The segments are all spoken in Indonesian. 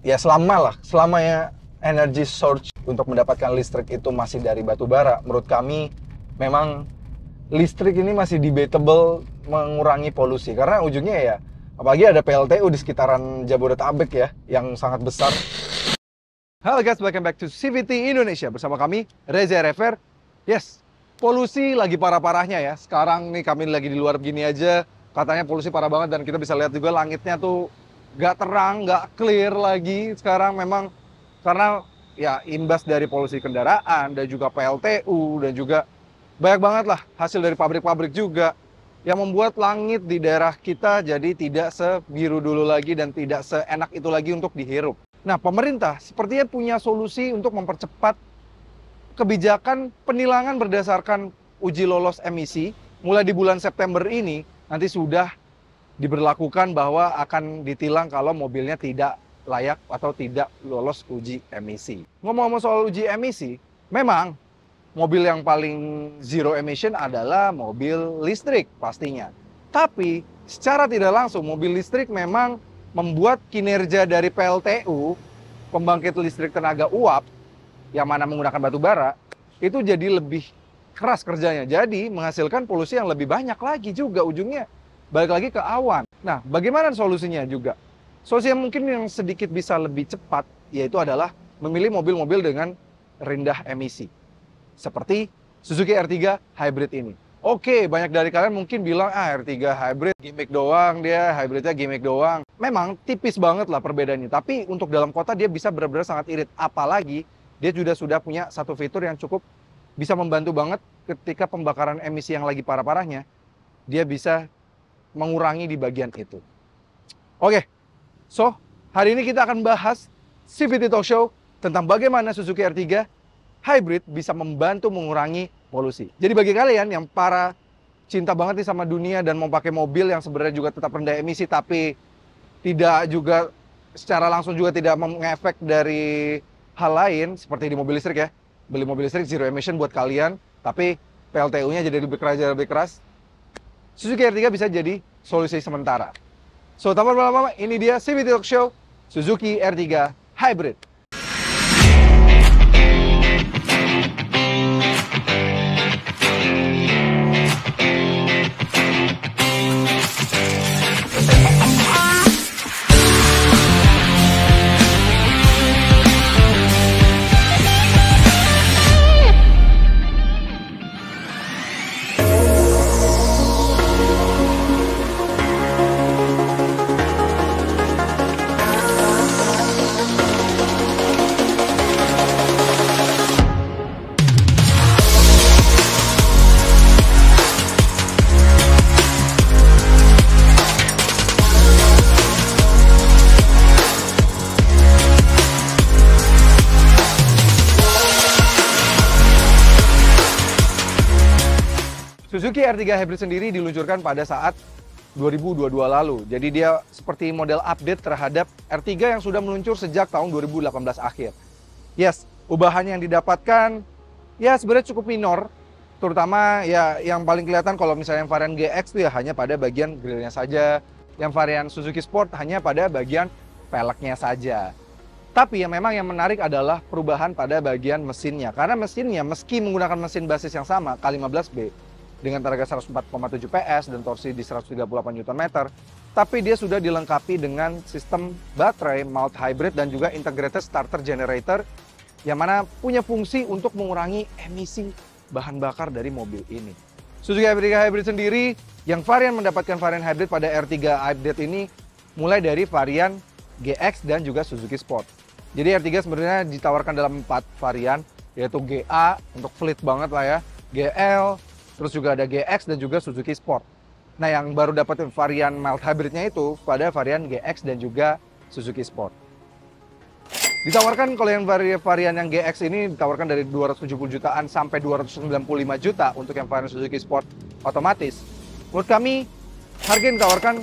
ya selamanya energy source untuk mendapatkan listrik itu masih dari batu bara, menurut kami memang listrik ini masih debatable mengurangi polusi, karena ujungnya ya apalagi ada PLTU di sekitaran Jabodetabek ya yang sangat besar. Halo guys, welcome back to CVT Indonesia bersama kami Reza Rever. Yes, polusi lagi parah-parahnya ya. Sekarang nih kami lagi di luar begini aja, katanya polusi parah banget, dan kita bisa lihat juga langitnya tuh gak terang, gak clear lagi sekarang, memang karena ya imbas dari polusi kendaraan dan juga PLTU dan juga banyak banget lah hasil dari pabrik-pabrik juga yang membuat langit di daerah kita jadi tidak sebiru dulu lagi dan tidak seenak itu lagi untuk dihirup. Nah, pemerintah sepertinya punya solusi untuk mempercepat kebijakan penilangan berdasarkan uji lolos emisi. Mulai di bulan September ini nanti sudah diberlakukan bahwa akan ditilang kalau mobilnya tidak layak atau tidak lolos uji emisi. Ngomong-ngomong soal uji emisi, memang mobil yang paling zero emission adalah mobil listrik pastinya. Tapi secara tidak langsung mobil listrik memang membuat kinerja dari PLTU, pembangkit listrik tenaga uap, yang mana menggunakan batu bara, itu jadi lebih keras kerjanya. Jadi menghasilkan polusi yang lebih banyak lagi juga ujungnya. Balik lagi ke awan. Nah, bagaimana solusinya juga? Solusi yang mungkin yang sedikit bisa lebih cepat, yaitu adalah memilih mobil-mobil dengan rendah emisi. Seperti Suzuki R3 Hybrid ini. Oke, banyak dari kalian mungkin bilang, R3 Hybrid gimmick doang, dia hybridnya gimmick doang. Memang tipis banget lah perbedaannya, tapi untuk dalam kota dia bisa benar-benar sangat irit. Apalagi dia sudah punya satu fitur yang cukup bisa membantu banget ketika pembakaran emisi yang lagi parah-parahnya, dia bisa mengurangi di bagian itu. Oke, so hari ini kita akan bahas CVT Talk Show tentang bagaimana Suzuki R3 Hybrid bisa membantu mengurangi polusi. Jadi bagi kalian yang para cinta banget nih sama dunia dan mau pakai mobil yang sebenarnya juga tetap rendah emisi, tapi tidak juga secara langsung juga tidak mengefek dari hal lain seperti di mobil listrik ya. Beli mobil listrik zero emission buat kalian, tapi PLTU-nya jadi lebih keras. Suzuki R3 bisa jadi solusi sementara. So, tanpa berlama-lama, ini dia CVT Talk Show Suzuki R3 Hybrid. Suzuki R3 Hybrid sendiri diluncurkan pada saat 2022 lalu. Jadi dia seperti model update terhadap R3 yang sudah meluncur sejak tahun 2018 akhir. Yes, ubahan yang didapatkan ya sebenarnya cukup minor. Terutama ya yang paling kelihatan kalau misalnya yang varian GX itu ya hanya pada bagian grillnya saja. Yang varian Suzuki Sport hanya pada bagian peleknya saja. Tapi yang memang yang menarik adalah perubahan pada bagian mesinnya. Karena mesinnya meski menggunakan mesin basis yang sama, K15B, dengan tenaga 104,7 PS dan torsi di 138 Nm, tapi dia sudah dilengkapi dengan sistem baterai mild hybrid dan juga integrated starter generator yang mana punya fungsi untuk mengurangi emisi bahan bakar dari mobil ini. Suzuki R3 Hybrid sendiri, yang varian mendapatkan varian hybrid pada R3 Hybrid ini mulai dari varian GX dan juga Suzuki Sport. Jadi R3 sebenarnya ditawarkan dalam 4 varian, yaitu GA untuk fleet banget lah ya, GL, terus juga ada GX dan juga Suzuki Sport. Nah, yang baru dapat varian mild hybridnya itu pada varian GX dan juga Suzuki Sport. Ditawarkan kalau yang varian yang GX ini ditawarkan dari 270 jutaan sampai 295 juta untuk yang varian Suzuki Sport otomatis. Menurut kami, harga yang ditawarkan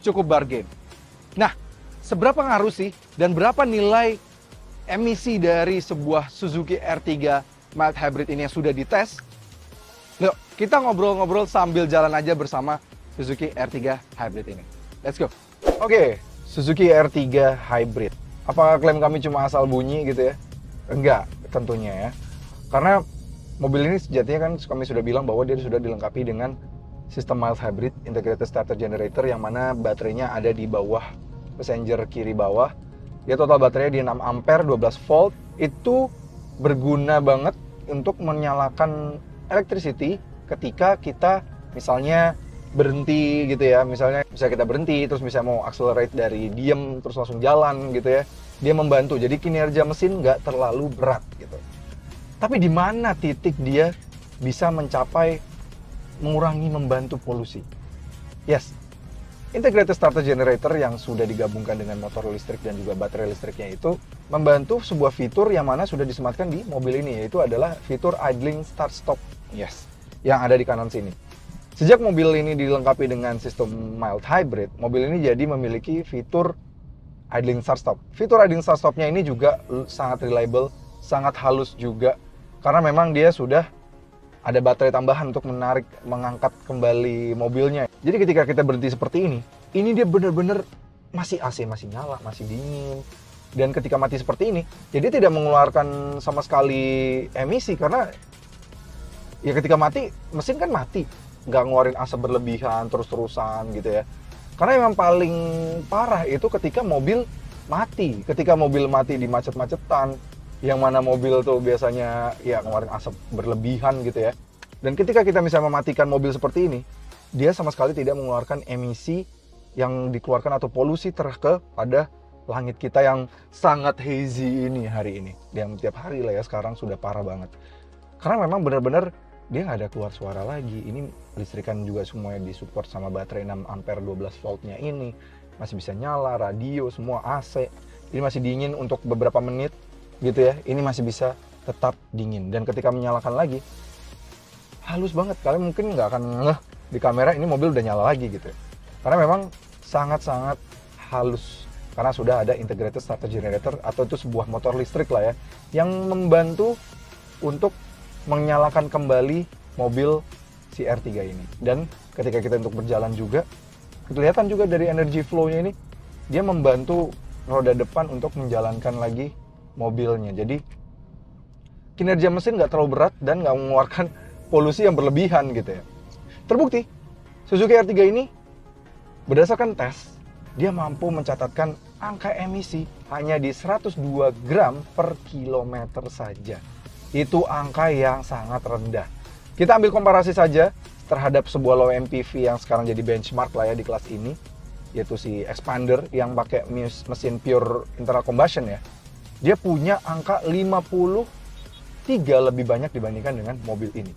cukup bargain. Nah, seberapa ngaruh sih dan berapa nilai emisi dari sebuah Suzuki R3 mild hybrid ini yang sudah dites? Yuk, kita ngobrol-ngobrol sambil jalan aja bersama Suzuki R3 Hybrid ini. Let's go. Oke, Suzuki R3 Hybrid. Apakah klaim kami cuma asal bunyi gitu ya? Enggak, tentunya ya. Karena mobil ini sejatinya kan kami sudah bilang bahwa dia sudah dilengkapi dengan sistem mild hybrid integrated starter generator yang mana baterainya ada di bawah passenger kiri bawah. Dia total baterainya di 6 ampere 12 volt. Itu berguna banget untuk menyalakan electricity ketika kita misalnya berhenti gitu ya. Misalnya bisa kita berhenti terus bisa mau accelerate dari diem terus langsung jalan gitu ya. Dia membantu. Jadi kinerja mesin nggak terlalu berat gitu. Tapi di mana titik dia bisa mencapai mengurangi membantu polusi? Yes, integrated starter generator yang sudah digabungkan dengan motor listrik dan juga baterai listriknya itu membantu sebuah fitur yang mana sudah disematkan di mobil ini, yaitu adalah fitur idling start stop. Yes, yang ada di kanan sini. Sejak mobil ini dilengkapi dengan sistem mild hybrid, mobil ini jadi memiliki fitur idling start stop. Fitur idling start stopnya ini juga sangat reliable, sangat halus juga, karena memang dia sudah ada baterai tambahan untuk mengangkat kembali mobilnya. Jadi ketika kita berhenti seperti ini dia benar-benar masih AC, masih nyala, masih dingin. Dan ketika mati seperti ini, jadi tidak mengeluarkan sama sekali emisi, karena ya ketika mati, mesin kan mati. Nggak ngeluarin asap berlebihan, terus-terusan gitu ya. Karena memang paling parah itu ketika mobil mati. Ketika mobil mati di macet-macetan, yang mana mobil tuh biasanya ya ngeluarin asap berlebihan gitu ya. Dan ketika kita misalnya mematikan mobil seperti ini, dia sama sekali tidak mengeluarkan emisi yang dikeluarkan atau polusi pada langit kita yang sangat hazy ini hari ini. Yang tiap hari lah ya sekarang sudah parah banget. Karena memang benar-benar dia nggak ada keluar suara lagi. Ini listrikan juga semuanya disupport sama baterai 6 ampere 12 voltnya ini. Masih bisa nyala, radio, semua AC. Ini masih dingin untuk beberapa menit gitu ya. Ini masih bisa tetap dingin. Dan ketika menyalakan lagi, halus banget. Kalian mungkin nggak akan ngeh di kamera ini mobil udah nyala lagi gitu ya. Karena memang sangat-sangat halus. Karena sudah ada integrated starter generator atau itu sebuah motor listrik lah ya. Yang membantu untuk menyalakan kembali mobil si R3 ini. Dan ketika kita untuk berjalan juga, kelihatan juga dari energy flow-nya ini, dia membantu roda depan untuk menjalankan lagi mobilnya. Jadi kinerja mesin nggak terlalu berat dan nggak mengeluarkan polusi yang berlebihan gitu ya. Terbukti, Suzuki R3 ini berdasarkan tes, dia mampu mencatatkan angka emisi hanya di 102 gram per kilometer saja. Itu angka yang sangat rendah. Kita ambil komparasi saja terhadap sebuah low MPV yang sekarang jadi benchmark lah ya di kelas ini, yaitu si Expander yang pakai mesin pure internal combustion ya. Dia punya angka 53 lebih banyak dibandingkan dengan mobil ini.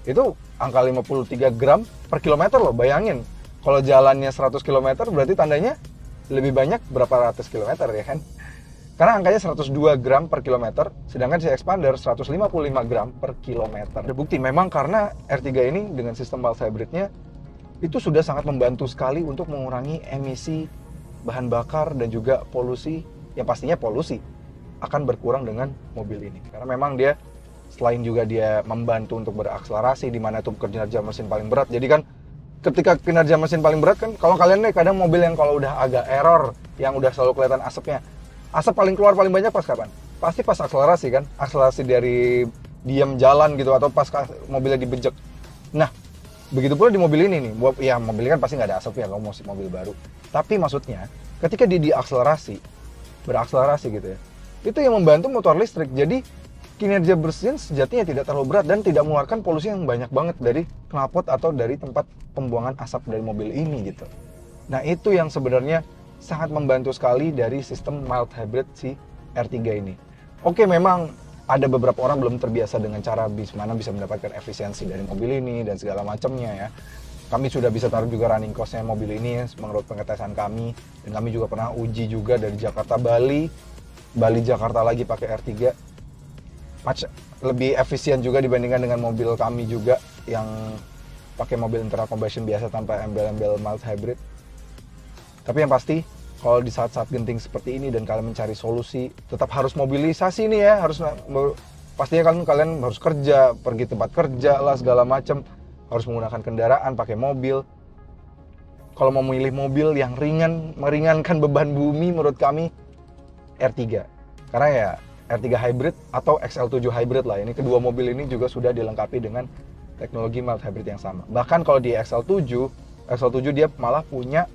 Itu angka 53 gram per kilometer loh, bayangin. Kalau jalannya 100 km berarti tandanya lebih banyak berapa ratus kilometer ya kan? Karena angkanya 102 gram per kilometer, sedangkan si Expander 155 gram per kilometer. Terbukti memang karena R3 ini dengan sistem mild hybridnya itu sudah sangat membantu sekali untuk mengurangi emisi bahan bakar dan juga polusi, yang pastinya polusi akan berkurang dengan mobil ini. Karena memang dia selain juga dia membantu untuk berakselerasi, di mana itu kinerja mesin paling berat. Jadi kan ketika kinerja mesin paling berat kan, kalau kalian nih kadang mobil yang kalau udah agak error, yang udah selalu kelihatan asapnya, asap paling keluar paling banyak pas kapan? Pasti pas akselerasi kan, akselerasi dari diam jalan gitu atau pas mobilnya dibejek. Nah, begitu pula di mobil ini nih, ya mobil kan pasti nggak ada asapnya kalau mobil baru. Tapi maksudnya, ketika dia berakselerasi gitu ya, itu yang membantu motor listrik. Jadi kinerja bersin sejatinya tidak terlalu berat dan tidak mengeluarkan polusi yang banyak banget dari knalpot atau dari tempat pembuangan asap dari mobil ini gitu. Nah itu yang sebenarnya sangat membantu sekali dari sistem mild hybrid si R3 ini. Oke, memang ada beberapa orang belum terbiasa dengan cara mana bisa mendapatkan efisiensi dari mobil ini dan segala macamnya ya. Kami sudah bisa taruh juga running cost-nya mobil ini menurut pengetesan kami, dan kami juga pernah uji juga dari Jakarta Bali Jakarta lagi pakai R3. Lebih efisien juga dibandingkan dengan mobil kami juga yang pakai mobil internal combustion biasa tanpa embel-embel mild hybrid. Tapi yang pasti, kalau di saat-saat genting seperti ini dan kalian mencari solusi, tetap harus mobilisasi nih ya, pastinya kalian harus kerja, pergi tempat kerja lah segala macam, harus menggunakan kendaraan, pakai mobil. Kalau mau memilih mobil yang ringan, meringankan beban bumi, menurut kami R3. Karena ya R3 Hybrid atau XL7 Hybrid lah. Ini kedua mobil ini juga sudah dilengkapi dengan teknologi mild hybrid yang sama. Bahkan kalau di XL7 dia malah punya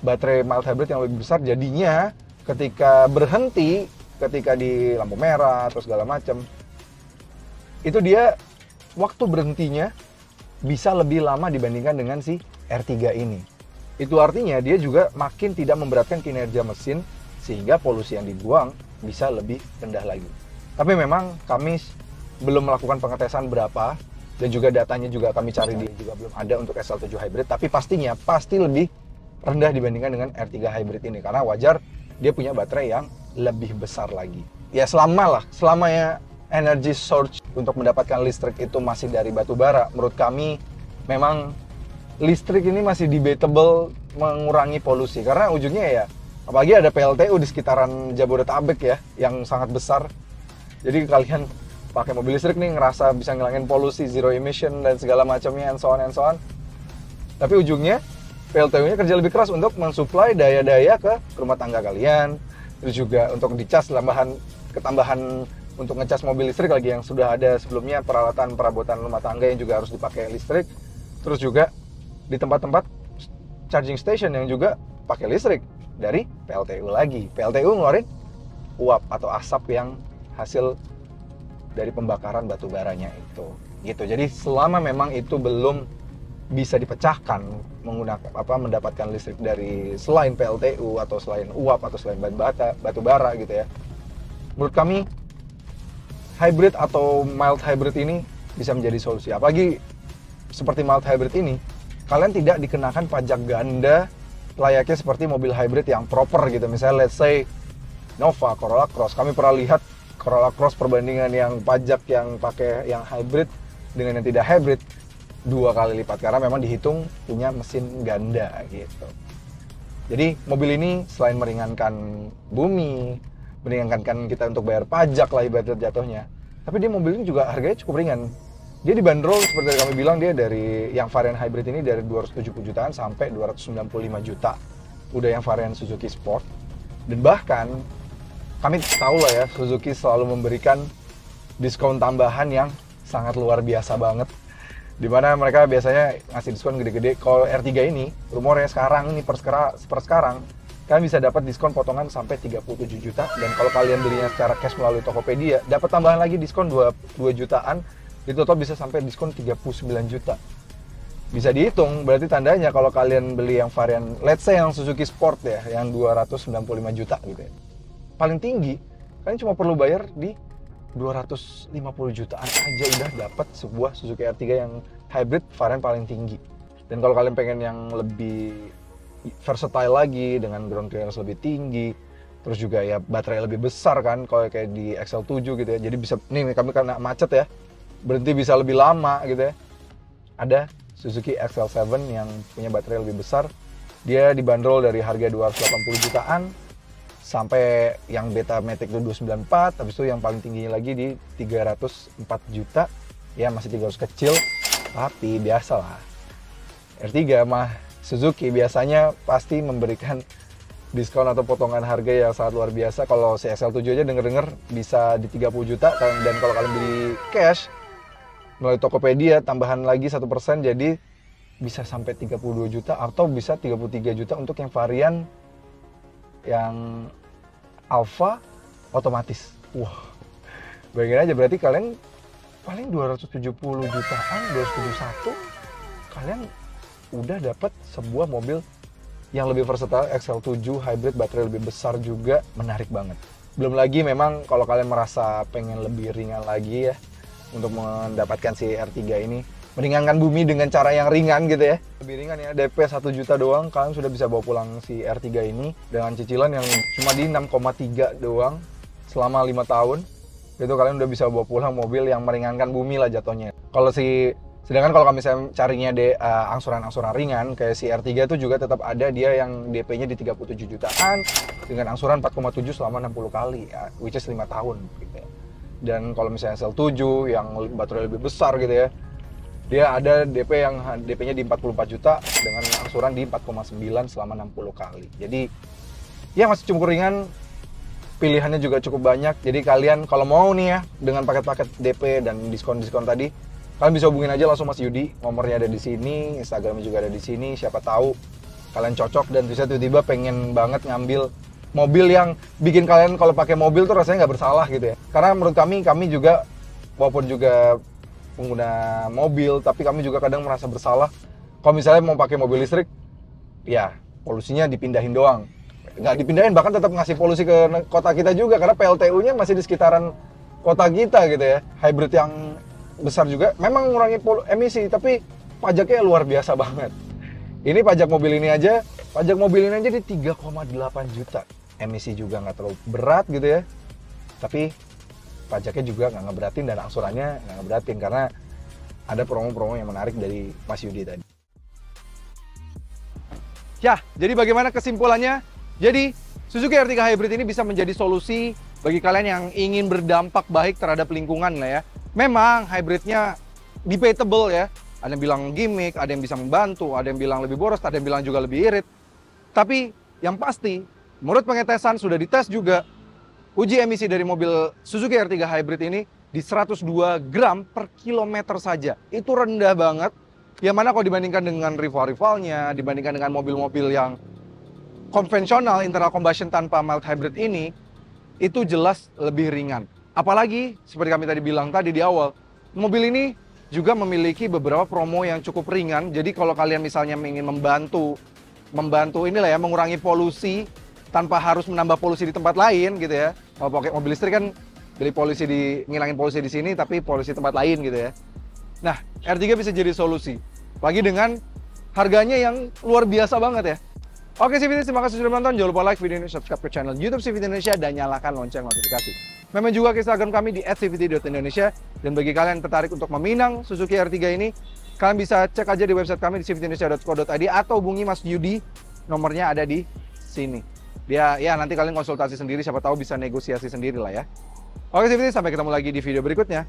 baterai mild hybrid yang lebih besar. Jadinya ketika berhenti, ketika di lampu merah atau segala macam, itu dia waktu berhentinya bisa lebih lama dibandingkan dengan si R3 ini. Itu artinya dia juga makin tidak memberatkan kinerja mesin, sehingga polusi yang dibuang bisa lebih rendah lagi. Tapi memang kami belum melakukan pengetesan berapa, dan juga datanya juga kami cari juga belum ada untuk XL7 Hybrid, tapi pastinya pasti lebih rendah dibandingkan dengan R3 Hybrid ini, karena wajar dia punya baterai yang lebih besar lagi. Ya selamanya energy source untuk mendapatkan listrik itu masih dari batu bara, menurut kami memang listrik ini masih debatable mengurangi polusi, karena ujungnya ya apalagi ada PLTU di sekitaran Jabodetabek ya yang sangat besar. Jadi kalian pakai mobil listrik nih ngerasa bisa ngilangin polusi, zero emission dan segala macamnya, and so on. Tapi ujungnya PLTU-nya kerja lebih keras untuk mensuplai daya-daya ke rumah tangga kalian. Terus juga untuk dicas ketambahan untuk ngecas mobil listrik lagi yang sudah ada sebelumnya, peralatan perabotan rumah tangga yang juga harus dipakai listrik. Terus juga di tempat-tempat charging station yang juga pakai listrik dari PLTU lagi. PLTU ngeluarin uap atau asap yang hasil dari pembakaran batu baranya itu. Gitu. Jadi selama memang itu belum bisa dipecahkan mendapatkan listrik dari selain PLTU atau selain uap atau selain batu bara gitu ya. Menurut kami hybrid atau mild hybrid ini bisa menjadi solusi. Apalagi seperti mild hybrid ini, kalian tidak dikenakan pajak ganda layaknya seperti mobil hybrid yang proper gitu. Misalnya let's say Nova, Corolla Cross. Kami pernah lihat Corolla Cross perbandingan yang pajak yang pakai yang hybrid dengan yang tidak hybrid 2 kali lipat, karena memang dihitung punya mesin ganda gitu. Jadi mobil ini selain meringankan bumi, meringankan kita untuk bayar pajak lah ibarat jatuhnya, tapi dia mobil ini juga harganya cukup ringan. Dia dibanderol seperti yang kami bilang, dia dari yang varian hybrid ini dari 270 jutaan sampai 295 juta. Udah yang varian Suzuki Sport. Dan bahkan kami tahu lah ya, Suzuki selalu memberikan diskon tambahan yang sangat luar biasa banget. Dimana mereka biasanya ngasih diskon gede-gede. Kalau R3 ini, rumornya sekarang ini per sekarang, kalian bisa dapat diskon potongan sampai 37 juta. Dan kalau kalian belinya secara cash melalui Tokopedia, dapat tambahan lagi diskon 2 jutaan. Di total bisa sampai diskon 39 juta. Bisa dihitung, berarti tandanya kalau kalian beli yang varian, let's say yang Suzuki Sport ya, yang 295 juta gitu ya. Paling tinggi, kalian cuma perlu bayar di 250 jutaan aja udah dapat sebuah Suzuki R3 yang hybrid varian paling tinggi. Dan kalau kalian pengen yang lebih versatile lagi, dengan ground clearance lebih tinggi, terus juga ya baterai lebih besar kan, kalau kayak di XL7 gitu ya. Jadi bisa, nih kami karena macet ya, berhenti bisa lebih lama gitu ya. Ada Suzuki XL7 yang punya baterai lebih besar. Dia dibanderol dari harga 280 jutaan sampai yang Beta Matic itu 294, habis itu yang paling tingginya lagi di 304 juta. Ya masih 300 kecil, tapi biasalah. R3 mah Suzuki biasanya pasti memberikan diskon atau potongan harga yang sangat luar biasa. Kalau si XL7 aja denger-denger bisa di 30 juta, dan kalau kalian beli cash melalui Tokopedia tambahan lagi 1%, jadi bisa sampai 32 juta atau bisa 33 juta untuk yang varian yang Alfa otomatis. Wah, bayangin aja, berarti kalian paling 270 jutaan, 271, kalian udah dapat sebuah mobil yang lebih versatile, XL7 hybrid, baterai lebih besar juga, menarik banget. Belum lagi memang kalau kalian merasa pengen lebih ringan lagi ya, untuk mendapatkan si R3 ini, meringankan bumi dengan cara yang ringan gitu ya, lebih ringan ya, DP 1 juta doang kalian sudah bisa bawa pulang si R3 ini dengan cicilan yang cuma di 6,3 doang selama 5 tahun. Itu kalian udah bisa bawa pulang mobil yang meringankan bumi lah jatuhnya. Sedangkan kalau kami carinya angsuran-angsuran ringan kayak si R3 itu juga tetap ada dia yang DP-nya di 37 jutaan dengan angsuran 4,7 selama 60 kali ya, which is 5 tahun gitu ya. Dan kalau misalnya XL7 yang baterai lebih besar gitu ya, dia ada DP-nya di 44 juta dengan angsuran di 4,9 selama 60 kali. Jadi ya masih cukup ringan, pilihannya juga cukup banyak. Jadi kalian kalau mau nih ya, dengan paket-paket DP dan diskon-diskon tadi, kalian bisa hubungin aja langsung Mas Yudi. Nomornya ada di sini, Instagramnya juga ada di sini. Siapa tahu kalian cocok dan bisa tiba-tiba pengen banget ngambil mobil yang bikin kalian kalau pakai mobil tuh rasanya nggak bersalah gitu ya. Karena menurut kami juga walaupun juga pengguna mobil, tapi kami juga kadang merasa bersalah kalau misalnya mau pakai mobil listrik, ya polusinya dipindahin doang. Nggak dipindahin, bahkan tetap ngasih polusi ke kota kita juga, karena PLTU-nya masih di sekitaran kota kita gitu ya. Hybrid yang besar juga, memang mengurangi emisi, tapi pajaknya luar biasa banget. Ini pajak mobil ini aja di 3,8 juta. Emisi juga nggak terlalu berat gitu ya. Tapi pajaknya juga nggak ngeberatin dan angsurannya nggak ngeberatin, karena ada promo-promo yang menarik dari Mas Yudi tadi. Ya, jadi bagaimana kesimpulannya? Jadi, Suzuki R3 Hybrid ini bisa menjadi solusi bagi kalian yang ingin berdampak baik terhadap lingkungan lah ya. Memang hybridnya debatable ya. Ada yang bilang gimmick, ada yang bisa membantu, ada yang bilang lebih boros, ada yang bilang juga lebih irit. Tapi yang pasti, menurut pengetesan sudah dites juga, uji emisi dari mobil Suzuki R3 Hybrid ini di 102 gram per kilometer saja. Itu rendah banget. Yang mana kalau dibandingkan dengan rival-rivalnya, dibandingkan dengan mobil-mobil yang konvensional internal combustion tanpa mild hybrid ini, itu jelas lebih ringan. Apalagi seperti kami tadi bilang tadi di awal, mobil ini juga memiliki beberapa promo yang cukup ringan. Jadi kalau kalian misalnya ingin membantu inilah ya, mengurangi polusi tanpa harus menambah polusi di tempat lain gitu ya. Kalau pakai mobil listrik kan ngilangin polusi di sini tapi polusi tempat lain gitu ya. Nah, R3 bisa jadi solusi. Lagi dengan harganya yang luar biasa banget ya. Oke CVT, terima kasih sudah menonton. Jangan lupa like video ini, subscribe ke channel YouTube CVT Indonesia, dan nyalakan lonceng notifikasi. Memang juga ke Instagram kami di @cvt.indonesia. Dan bagi kalian yang tertarik untuk meminang Suzuki R3 ini, kalian bisa cek aja di website kami di cvtindonesia.co.id atau hubungi Mas Yudi, nomornya ada di sini. Dia ya nanti kalian konsultasi sendiri, siapa tahu bisa negosiasi sendiri lah ya. Oke CVT, sampai ketemu lagi di video berikutnya.